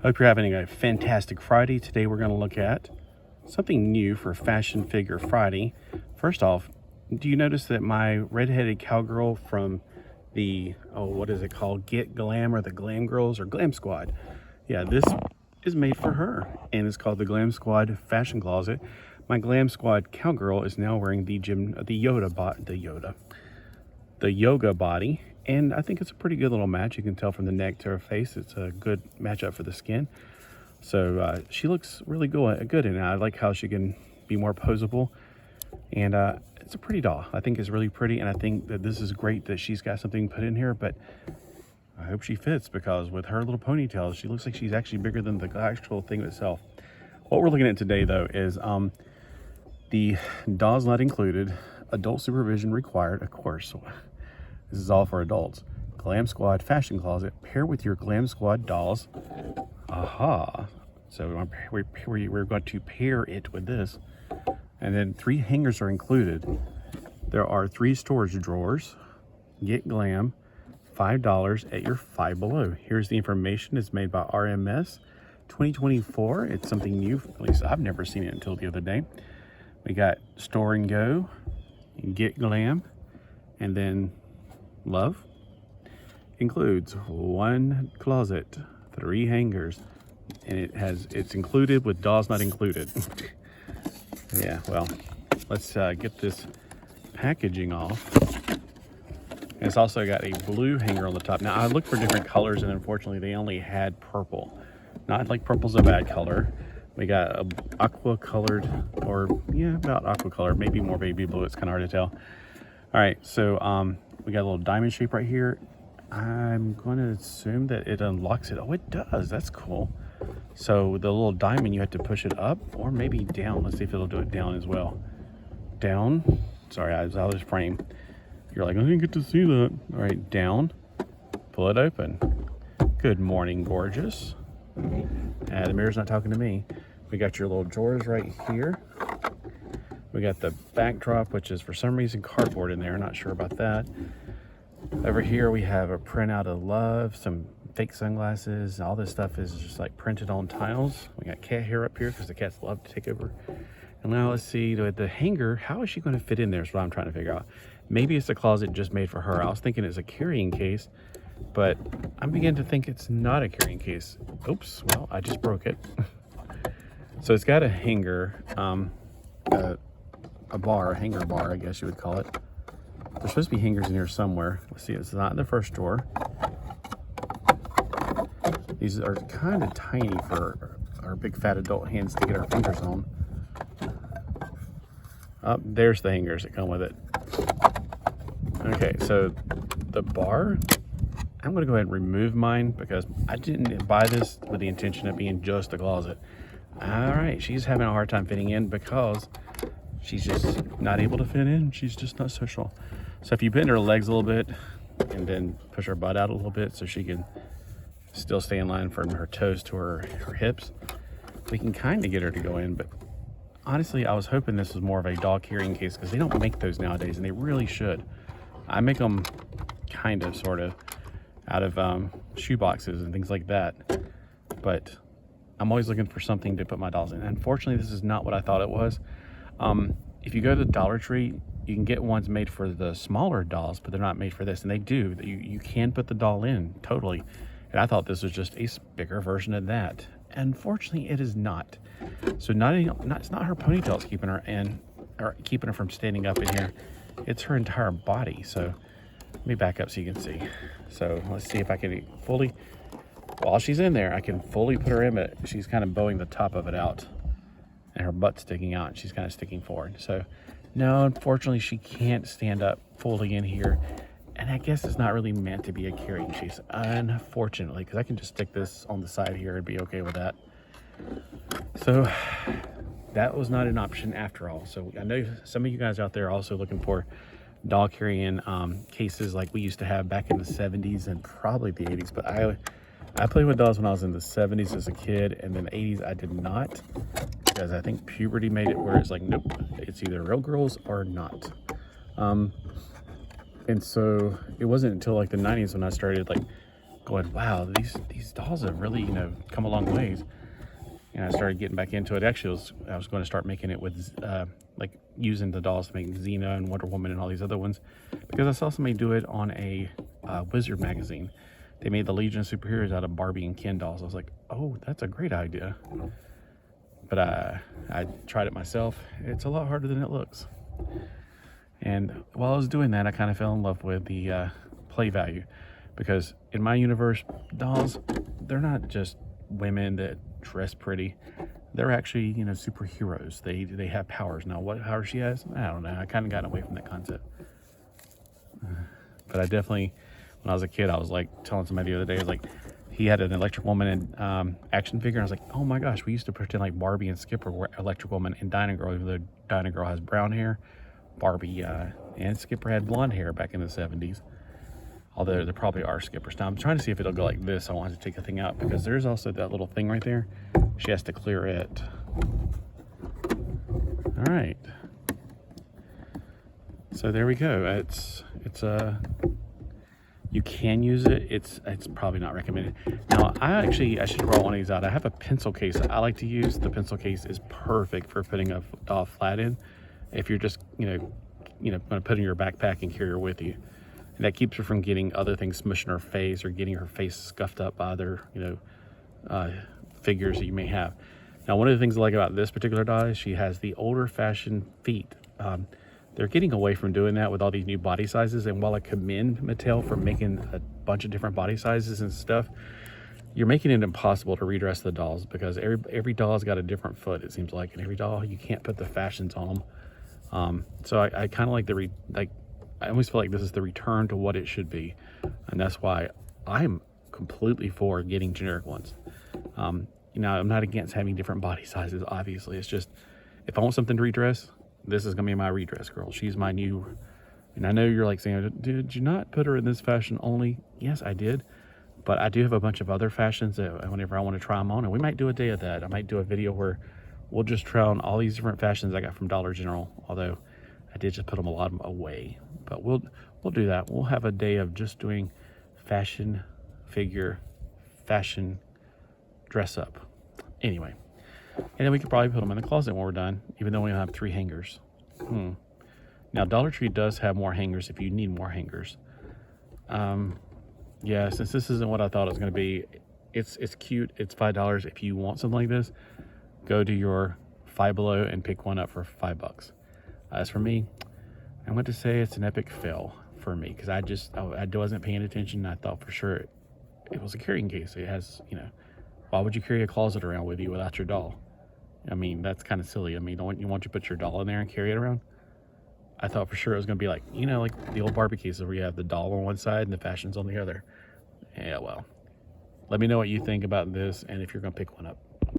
Hope you're having a fantastic Friday. Today we're going to look at something new for Fashion Figure Friday. First off, do you notice that my redheaded cowgirl from the, what is it called? Get Glam, or the Glam Girls, or Glam Squad? Yeah, this is made for her, and it's called the Glam Squad Fashion Closet. My Glam Squad cowgirl is now wearing the yoga body, and I think it's a pretty good little match. You can tell from the neck to her face, it's a good matchup for the skin. So she looks really good, and I like how she can be more posable, and it's a pretty doll. I think it's really pretty, and I think that this is great that she's got something put in here, but I hope she fits, because with her little ponytail, she looks like she's actually bigger than the actual thing itself. What we're looking at today, though, is the dolls not included, adult supervision required, of course. This is all for adults. Glam Squad Fashion Closet. Pair with your Glam Squad dolls. Aha. So we're going to pair it with this. And then 3 hangers are included. There are 3 storage drawers. Get Glam, $5 at your Five Below. Here's the information. It's made by RMS 2024. It's something new. At least I've never seen it until the other day. We got Store and Go, Get Glam, and then Love. Includes 1 closet, 3 hangers, and it's included with dolls not included. Yeah, well, let's get this packaging off. And it's also got a blue hanger on the top. Now I looked for different colors, and unfortunately they only had purple. Not like purple's a bad color. We got a aqua colored, or yeah, about aqua colored, maybe more baby blue. It's kind of hard to tell. All right, so we got a little diamond shape right here. I'm going to assume that it unlocks it. Oh, it does. That's cool. So the little diamond, you have to push it up or maybe down. Let's see if it'll do it down as well. Down. Sorry, I was out of this frame. You're like, I didn't get to see that. All right, down. Pull it open. Good morning, gorgeous. The mirror's not talking to me. We got your little drawers right here. We got the backdrop, which is for some reason cardboard in there. Not sure about that. Over here we have a printout of love, some fake sunglasses. All this stuff is just like printed on tiles. We got cat hair up here because the cats love to take over. And now let's see, the hanger, how is she going to fit in there is what I'm trying to figure out. Maybe it's a closet just made for her. I was thinking it's a carrying case, but I'm beginning to think it's not a carrying case. Oops, well, I just broke it. So it's got a hanger, a hanger bar, I guess you would call it. There's supposed to be hangers in here somewhere. Let's see, it's not in the first drawer. These are kind of tiny for our big fat adult hands to get our fingers on. Oh, there's the hangers that come with it. Okay, so the bar, I'm gonna go ahead and remove mine because I didn't buy this with the intention of being just a closet. All right, she's having a hard time fitting in because she's just not able to fit in. She's just not social. So if you bend her legs a little bit and then push her butt out a little bit so she can still stay in line from her toes to her hips, we can kind of get her to go in. But honestly, I was hoping this was more of a doll carrying case because they don't make those nowadays, and they really should. I make them kind of, sort of, out of shoe boxes and things like that. But I'm always looking for something to put my dolls in. Unfortunately, this is not what I thought it was. If you go to the Dollar Tree, you can get ones made for the smaller dolls, but they're not made for this. And they do. You can put the doll in, totally. And I thought this was just a bigger version of that. Unfortunately, it is not. So it's not her ponytail that's keeping her in, or keeping her from standing up in here. It's her entire body. So let me back up so you can see. So let's see if I can fully, while she's in there, I can fully put her in, but she's kind of bowing the top of it out, and her butt's sticking out, and she's kind of sticking forward. So no, unfortunately, she can't stand up fully in here. And I guess it's not really meant to be a carrying case, unfortunately, because I can just stick this on the side here and be okay with that. So that was not an option after all. So I know some of you guys out there are also looking for doll carrying cases like we used to have back in the 70s and probably the 80s. But I played with dolls when I was in the 70s as a kid, and then the 80s I did not, because I think puberty made it where it's like, nope, it's either real girls or not. And so it wasn't until like the 90s when I started like going, wow, these dolls have really, you know, come a long ways. And I started getting back into it. Actually, I was going to start making it with, like using the dolls to make Xena and Wonder Woman and all these other ones, because I saw somebody do it on a Wizard magazine. They made the Legion of Superheroes out of Barbie and Ken dolls. I was like, oh, that's a great idea. But I tried it myself. It's a lot harder than it looks. And while I was doing that, I kind of fell in love with the play value, because in my universe, dolls, they're not just women that dress pretty. They're actually, you know, superheroes. They have powers. Now, what power she has, I don't know. I kind of got away from that concept. But I definitely, when I was a kid, I was like telling somebody the other day, I was like, he had an Electric Woman and action figure. And I was like, oh my gosh, we used to pretend like Barbie and Skipper were Electric Woman and Dyna Girl, even though Dyna Girl has brown hair. Barbie and Skipper had blonde hair back in the 70s. Although there probably are Skippers. Now I'm trying to see if it'll go like this. I want to take the thing out, because there's also that little thing right there. She has to clear it. All right. So there we go. It's you can use it. It's probably not recommended. Now I should roll one of these out. I have a pencil case that I like to use. The pencil case is perfect for putting a doll flat in. If you're just you know going to put it in your backpack and carry her with you. And that keeps her from getting other things smushed in her face or getting her face scuffed up by other, figures that you may have. Now, one of the things I like about this particular doll is she has the older fashioned feet. They're getting away from doing that with all these new body sizes. And while I commend Mattel for making a bunch of different body sizes and stuff, you're making it impossible to redress the dolls, because every doll's got a different foot, it seems like. And every doll, you can't put the fashions on them. So I kind of like I always feel like this is the return to what it should be. And that's why I'm completely for getting generic ones. I'm not against having different body sizes, obviously. It's just, if I want something to redress, this is going to be my redress girl. She's my new, and I know you're like saying, did you not put her in this fashion only? Yes, I did. But I do have a bunch of other fashions that whenever I want to try them on, and we might do a day of that. I might do a video where we'll just try on all these different fashions I got from Dollar General, although I did just put them a lot away. But we'll do that. We'll have a day of just doing fashion figure, fashion dress up. Anyway, and then we could probably put them in the closet when we're done, even though we don't have 3 hangers. Now, Dollar Tree does have more hangers if you need more hangers. Yeah, since this isn't what I thought it was going to be, it's cute. It's $5. If you want something like this, go to your Five Below and pick one up for $5. As for me, I'm going to say it's an epic fail for me, because I wasn't paying attention. I thought for sure it was a carrying case. It has, why would you carry a closet around with you without your doll? I mean, that's kind of silly. I mean, don't you want to put your doll in there and carry it around? I thought for sure it was going to be like, like the old Barbie cases where you have the doll on one side and the fashions on the other. Yeah, well, let me know what you think about this and if you're going to pick one up.